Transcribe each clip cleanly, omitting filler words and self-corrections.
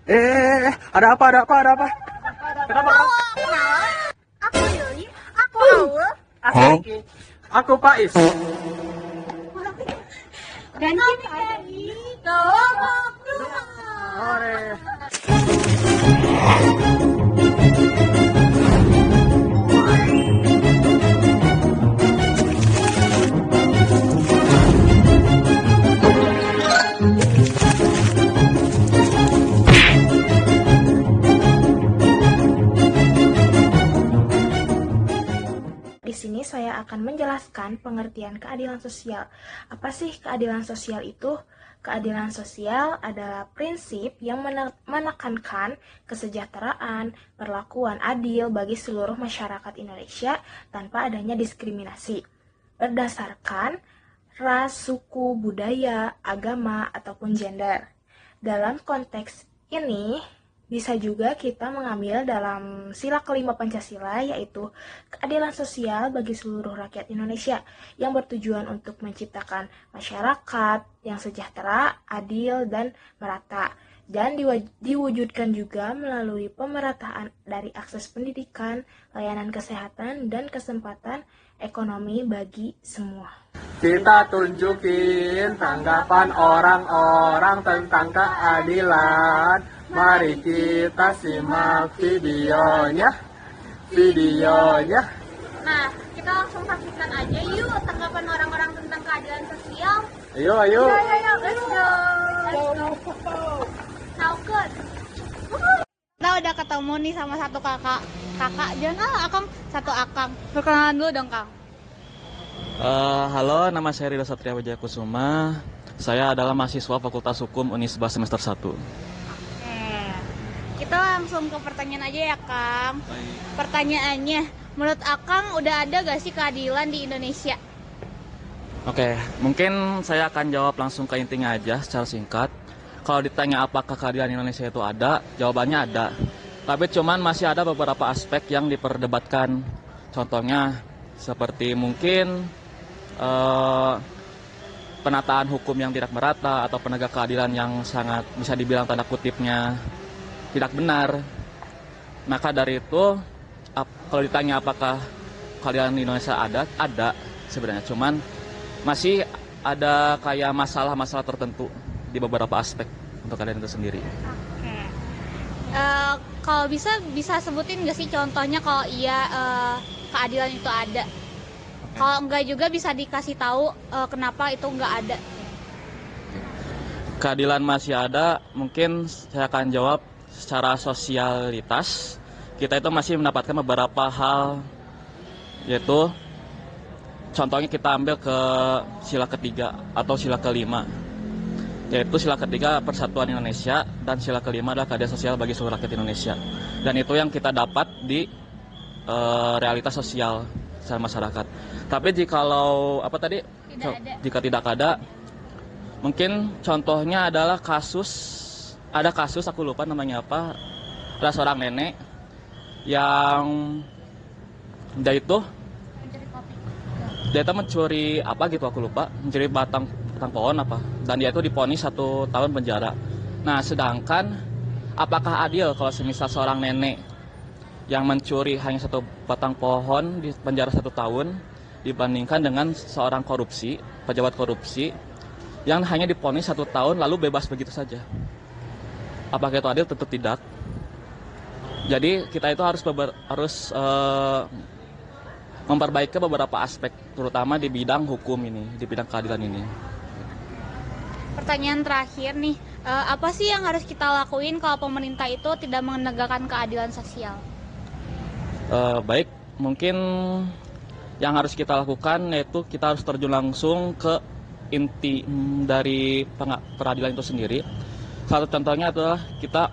Ada apa, ada apa, ada apa? Kenapa kau? Aku Yuli, aku Aul, Aku Pais. dan kini dari kelompok rumah. Ore. Di sini saya akan menjelaskan pengertian keadilan sosial. Apa sih keadilan sosial itu? Keadilan sosial adalah prinsip yang menekankan kesejahteraan, perlakuan adil bagi seluruh masyarakat Indonesia tanpa adanya diskriminasi berdasarkan ras, suku, budaya, agama, ataupun gender. Dalam konteks ini, bisa juga kita mengambil dalam sila kelima Pancasila, yaitu keadilan sosial bagi seluruh rakyat Indonesia yang bertujuan untuk menciptakan masyarakat yang sejahtera, adil, dan merata. Dan diwujudkan juga melalui pemerataan dari akses pendidikan, layanan kesehatan, dan kesempatan ekonomi bagi semua. Kita tunjukin tanggapan orang-orang tentang keadilan. Mari kita simak videonya. Nah, kita langsung saksikan aja yuk tanggapan orang-orang tentang keadilan sosial. Ayo. Let's go. Now good. Kita udah ketemu nih sama satu kakak. Kakak, jangan akang, satu akang. Perkenalan dulu dong, Kang. Halo, nama saya Ridho Satria Wijaya Kusuma. Saya adalah mahasiswa Fakultas Hukum Unisba semester 1. Kita langsung ke pertanyaan aja ya, Kang. Pertanyaannya, menurut Akang udah ada gak sih keadilan di Indonesia? Oke, mungkin saya akan jawab langsung ke intinya aja secara singkat. Kalau ditanya apakah keadilan di Indonesia itu ada, jawabannya ada. Tapi cuman masih ada beberapa aspek yang diperdebatkan. Contohnya seperti mungkin penataan hukum yang tidak merata atau penegak keadilan yang sangat bisa dibilang tanda kutipnya tidak benar. Maka dari itu kalau ditanya apakah keadilan di Indonesia ada sebenarnya, cuman masih ada kayak masalah-masalah tertentu di beberapa aspek untuk keadilan itu sendiri. Oke. Kalau bisa sebutin nggak sih contohnya kalau iya keadilan itu ada? Kalau enggak juga bisa dikasih tahu kenapa itu enggak ada. Keadilan masih ada, mungkin saya akan jawab secara sosialitas. Kita itu masih mendapatkan beberapa hal, yaitu contohnya kita ambil ke sila ketiga atau sila kelima, yaitu sila ketiga persatuan Indonesia dan sila kelima adalah keadilan sosial bagi seluruh rakyat Indonesia. Dan itu yang kita dapat di realitas sosial secara masyarakat. Tapi jikalau jika tidak ada, mungkin contohnya adalah ada kasus aku lupa namanya apa, ada seorang nenek yang dia itu mencuri apa gitu aku lupa, mencuri batang pohon apa, dan dia itu divonis 1 tahun penjara. Nah, sedangkan apakah adil kalau semisal seorang nenek yang mencuri hanya 1 batang pohon di penjara 1 tahun dibandingkan dengan seorang pejabat korupsi yang hanya divonis 1 tahun lalu bebas begitu saja? Apakah itu adil? Tentu tidak. Jadi kita itu harus memperbaiki beberapa aspek, terutama di bidang hukum ini, di bidang keadilan ini. Pertanyaan terakhir nih, apa sih yang harus kita lakuin kalau pemerintah itu tidak menegakkan keadilan sosial? Baik, mungkin yang harus kita lakukan yaitu kita harus terjun langsung ke inti dari peradilan itu sendiri. Satu contohnya adalah kita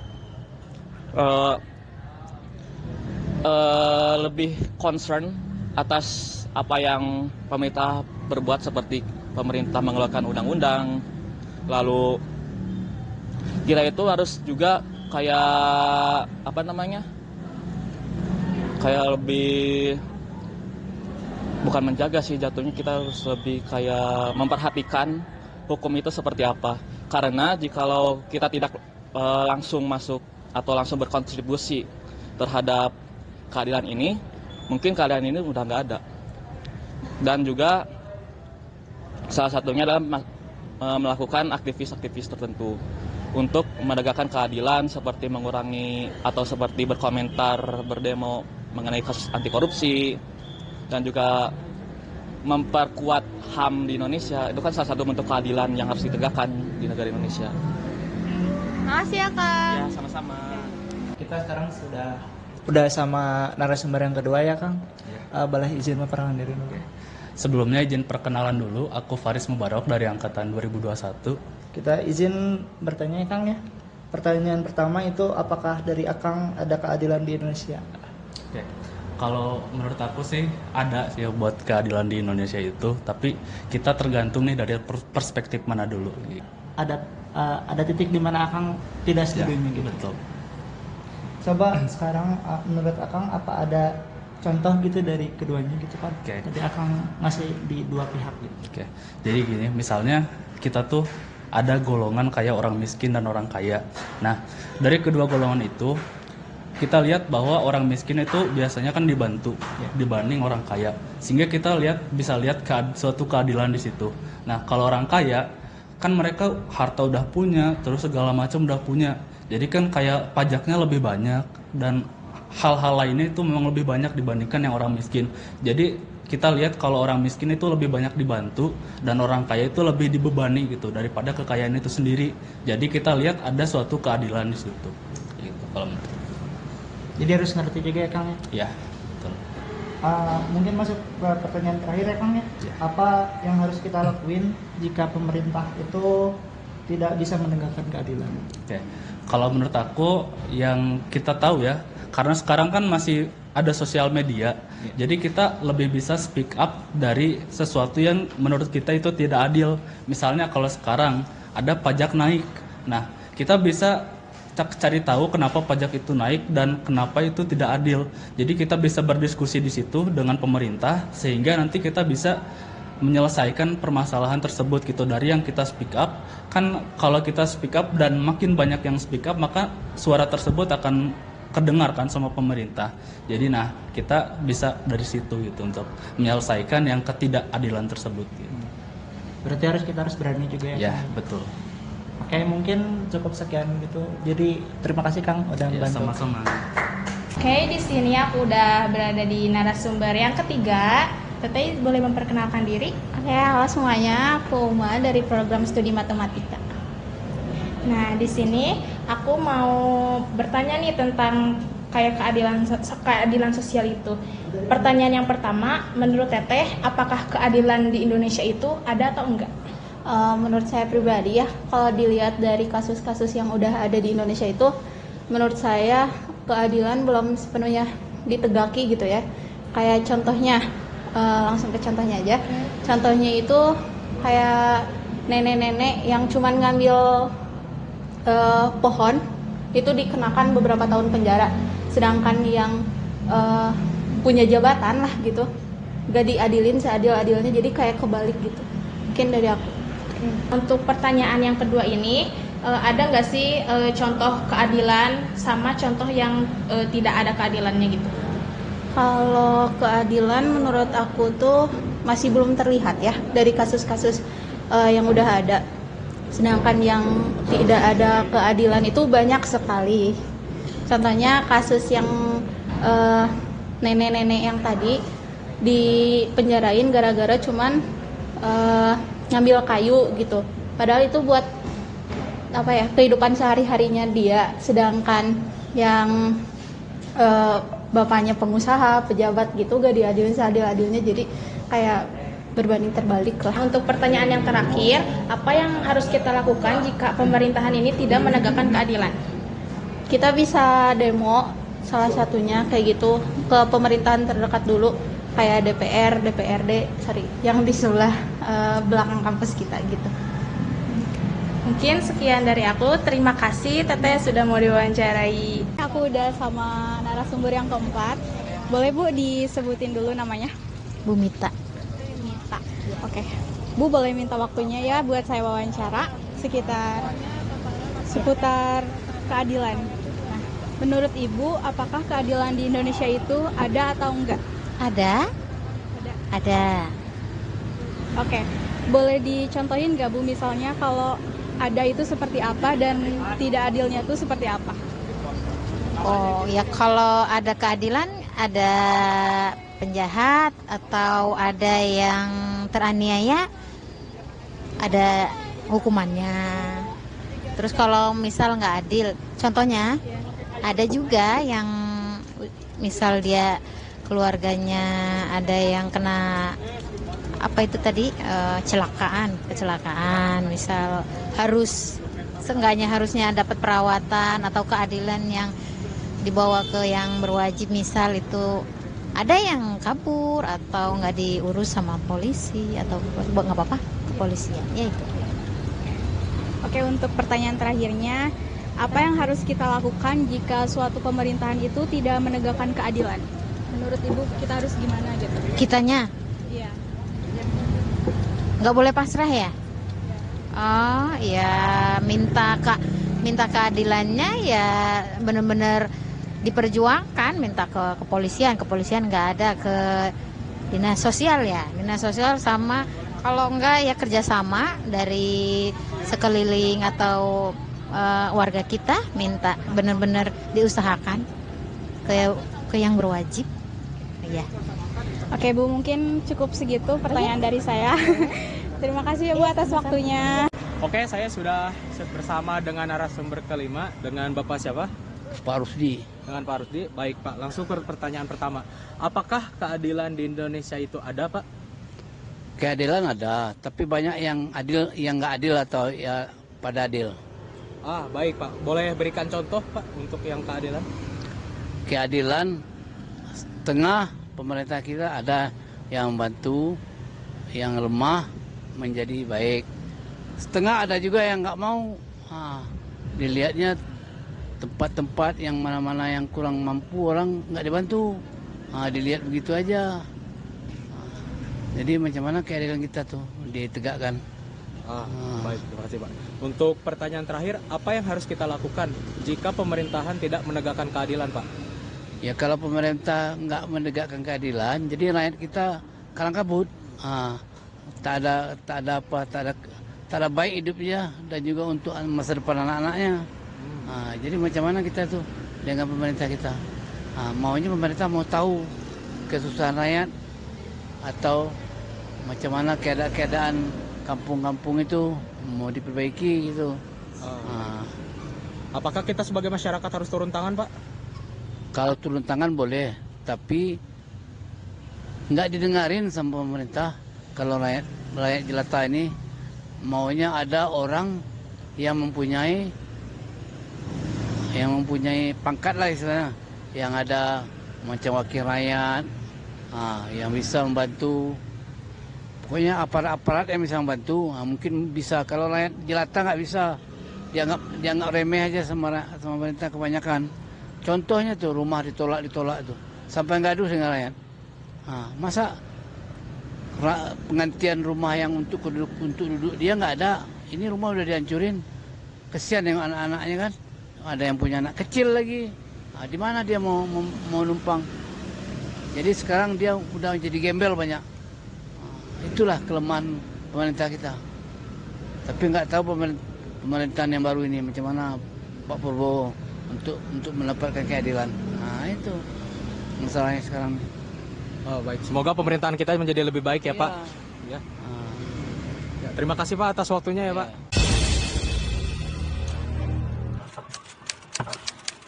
lebih concern atas apa yang pemerintah berbuat, seperti pemerintah mengeluarkan undang-undang. Lalu kita itu harus juga kayak kayak lebih, bukan menjaga sih jatuhnya, kita harus lebih kayak memperhatikan hukum itu seperti apa. Karena jikalau kita tidak langsung masuk atau langsung berkontribusi terhadap keadilan ini, mungkin keadilan ini udah nggak ada. Dan juga salah satunya adalah melakukan aktivis-aktivis tertentu untuk menegakkan keadilan, seperti mengurangi atau seperti berkomentar, berdemo mengenai kasus anti korupsi, dan juga memperkuat HAM di Indonesia. Itu kan salah satu bentuk keadilan yang harus ditegakkan di negara Indonesia. Makasih ya Kak. Ya, sama-sama. Kita sekarang udah sama narasumber yang kedua ya Kang. Boleh izin memperkenalkan diri dulu. Sebelumnya izin perkenalan dulu, aku Faris Mubarok dari angkatan 2021. Kita izin bertanya ya Kang ya. Pertanyaan pertama itu, apakah dari Akang ada keadilan di Indonesia? Oke. Kalau menurut aku sih ada sih buat keadilan di Indonesia itu, tapi kita tergantung nih dari perspektif mana dulu. Ada titik di mana Akang tidak setuju gitu. Betul. Coba sekarang menurut Akang apa ada contoh gitu dari keduanya gitu kan? Oke. Jadi Akang ngasih di dua pihak gitu. Oke. Jadi gini, misalnya kita tuh ada golongan kayak orang miskin dan orang kaya. Nah, dari kedua golongan itu kita lihat bahwa orang miskin itu biasanya kan dibantu dibanding orang kaya, sehingga kita bisa lihat suatu keadilan di situ. Nah, kalau orang kaya kan mereka harta udah punya, terus segala macam udah punya, jadi kan kayak pajaknya lebih banyak dan hal-hal lainnya itu memang lebih banyak dibandingkan yang orang miskin. Jadi kita lihat kalau orang miskin itu lebih banyak dibantu dan orang kaya itu lebih dibebani gitu daripada kekayaan itu sendiri. Jadi kita lihat ada suatu keadilan di situ. Gitu kalau menurut. Jadi harus ngerti juga ya Kang ya. Ya, betul. Mungkin masuk ke pertanyaan terakhir ya Kang ya. Apa yang harus kita lakuin jika pemerintah itu tidak bisa menegakkan keadilan? Oke. Kalau menurut aku yang kita tahu ya, karena sekarang kan masih ada sosial media, jadi kita lebih bisa speak up dari sesuatu yang menurut kita itu tidak adil. Misalnya kalau sekarang ada pajak naik, nah kita bisa cari tahu kenapa pajak itu naik dan kenapa itu tidak adil. Jadi kita bisa berdiskusi di situ dengan pemerintah sehingga nanti kita bisa menyelesaikan permasalahan tersebut gitu. Dari yang kita speak up, kan kalau kita speak up dan makin banyak yang speak up, maka suara tersebut akan kedengarkan sama pemerintah. Jadi kita bisa dari situ gitu untuk menyelesaikan yang ketidakadilan tersebut gitu. Berarti kita harus berani juga ya. Ya, Kang? betul. Oke, mungkin cukup sekian gitu. Jadi terima kasih Kang udah Ya, membantu. sama-sama. Oke, di sini aku udah berada di narasumber yang ketiga. Teteh boleh memperkenalkan diri? Oke, halo semuanya. Aku Uma dari program studi matematika. Nah, di sini aku mau bertanya nih tentang kayak keadilan sosial itu. Pertanyaan yang pertama, menurut Teteh, apakah keadilan di Indonesia itu ada atau enggak? Menurut saya pribadi ya, kalau dilihat dari kasus-kasus yang udah ada di Indonesia itu, menurut saya keadilan belum sepenuhnya ditegaki gitu ya. Kayak contohnya, langsung ke contohnya aja. Contohnya itu kayak nenek-nenek yang cuman ngambil pohon itu dikenakan beberapa tahun penjara, sedangkan yang punya jabatan lah gitu gak diadilin seadil-adilnya, jadi kayak kebalik gitu. Mungkin dari aku. Untuk pertanyaan yang kedua ini, ada nggak sih contoh keadilan sama contoh yang tidak ada keadilannya gitu? Kalau keadilan menurut aku tuh masih belum terlihat ya dari kasus-kasus yang udah ada. Sedangkan yang tidak ada keadilan itu banyak sekali. Contohnya kasus yang nenek-nenek yang tadi dipenjarain gara-gara cuman ngambil kayu gitu. Padahal itu buat kehidupan sehari-harinya dia. Sedangkan yang bapaknya pengusaha, pejabat gitu gak diadilin seadil-adilnya, jadi kayak berbanding terbalik lah. Untuk pertanyaan yang terakhir, apa yang harus kita lakukan jika pemerintahan ini tidak menegakkan keadilan? Kita bisa demo, salah satunya kayak gitu, ke pemerintahan terdekat dulu, kayak DPR, DPRD, yang di sebelah belakang kampus kita gitu. Mungkin sekian dari aku. Terima kasih Teteh sudah mau diwawancarai. Aku udah sama narasumber yang keempat. Boleh Bu disebutin dulu namanya? Bu Mita. Mita. Oke. Bu boleh minta waktunya ya buat saya wawancara seputar keadilan. Nah, menurut Ibu, apakah keadilan di Indonesia itu ada atau enggak? Ada? Ada. Oke, boleh dicontohin nggak Bu, misalnya kalau ada itu seperti apa dan tidak adilnya itu seperti apa? Oh ya, kalau ada keadilan, ada penjahat atau ada yang teraniaya, ada hukumannya. Terus kalau misal nggak adil, contohnya ada juga yang misal dia keluarganya ada yang kena apa itu tadi kecelakaan, misal seenggaknya harusnya dapat perawatan atau keadilan yang dibawa ke yang berwajib, misal itu ada yang kabur atau nggak diurus sama polisi atau nggak apa-apa kepolisian, ya itu. Oke, untuk pertanyaan terakhirnya, apa yang harus kita lakukan jika suatu pemerintahan itu tidak menegakkan keadilan? Menurut Ibu, kita harus gimana gitu? Kitanya Iya. nggak boleh pasrah ya? Oh ya, minta keadilannya ya benar-benar diperjuangkan, minta ke kepolisian nggak ada, ke dinas sosial ya, dinas sosial, sama kalau enggak ya kerjasama dari sekeliling atau warga kita, minta benar-benar diusahakan ke yang berwajib ya. Oke Bu, mungkin cukup segitu pertanyaan dari saya. Terima kasih ya Bu atas waktunya. Oke, saya sudah bersama dengan narasumber kelima, dengan Bapak siapa? Pak Rusdi. Dengan Pak Rusdi. Baik Pak, langsung ke pertanyaan pertama. Apakah keadilan di Indonesia itu ada Pak? Keadilan ada, tapi banyak yang adil, yang nggak adil atau ya pada adil. Baik Pak. Boleh berikan contoh Pak untuk yang keadilan? Keadilan setengah pemerintah kita ada yang bantu, yang lemah menjadi baik. Setengah ada juga yang nggak mau. Dilihatnya tempat-tempat yang mana-mana yang kurang mampu orang nggak dibantu. Dilihat begitu aja. Jadi macam mana keadilan kita tuh ditegakkan? Baik, terima kasih Pak. Untuk pertanyaan terakhir, apa yang harus kita lakukan jika pemerintahan tidak menegakkan keadilan Pak? Ya kalau pemerintah nggak menegakkan keadilan, jadi rakyat kita kalang kabut. Tak ada baik hidupnya dan juga untuk masa depan anak-anaknya. Jadi macam mana kita tuh dengan pemerintah kita? Maunya pemerintah mau tahu kesusahan rakyat atau macam mana keadaan kampung-kampung itu mau diperbaiki gitu. Apakah kita sebagai masyarakat harus turun tangan Pak? Kalau turun tangan boleh, tapi nggak didengarin sama pemerintah. Kalau rakyat jelata ini maunya ada orang yang mempunyai pangkat lah istilahnya, yang ada macam wakil rakyat, yang bisa membantu. Pokoknya aparat-aparat yang bisa membantu, mungkin bisa. Kalau rakyat jelata nggak bisa, dianggap remeh aja sama pemerintah kebanyakan. Contohnya tuh rumah ditolak tuh, sampai gaduh dengan rakyat. Masa pengantian rumah yang untuk duduk dia nggak ada, ini rumah udah dihancurin, kesian yang anak-anaknya kan, ada yang punya anak kecil lagi, di mana dia mau numpang. Jadi sekarang dia udah jadi gembel banyak. Itulah kelemahan pemerintah kita. Tapi nggak tahu pemerintahan yang baru ini macam mana Pak Prabowo untuk mendapatkan keadilan. Itu masalahnya sekarang. Baik, semoga pemerintahan kita menjadi lebih baik ya Pak. Ya. Terima kasih Pak atas waktunya ya Pak.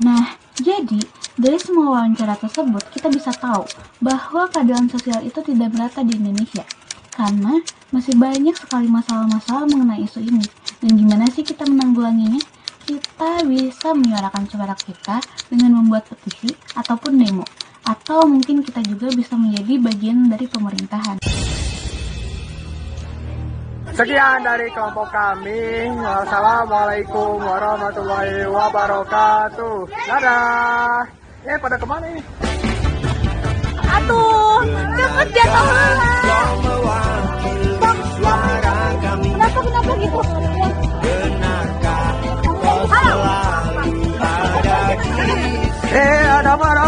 Nah, jadi dari semua wawancara tersebut kita bisa tahu bahwa keadilan sosial itu tidak merata di Indonesia. Karena masih banyak sekali masalah-masalah mengenai isu ini. Dan gimana sih kita menanggulanginya? Kita bisa menyuarakan suara kita dengan membuat petisi ataupun demo. Atau mungkin kita juga bisa menjadi bagian dari pemerintahan. Sekian dari kelompok kami. Wassalamualaikum warahmatullahi wabarakatuh. Dadah. Pada kemana nih? Aduh, cepet jatuh Kenapa gitu? Halo. Sabar,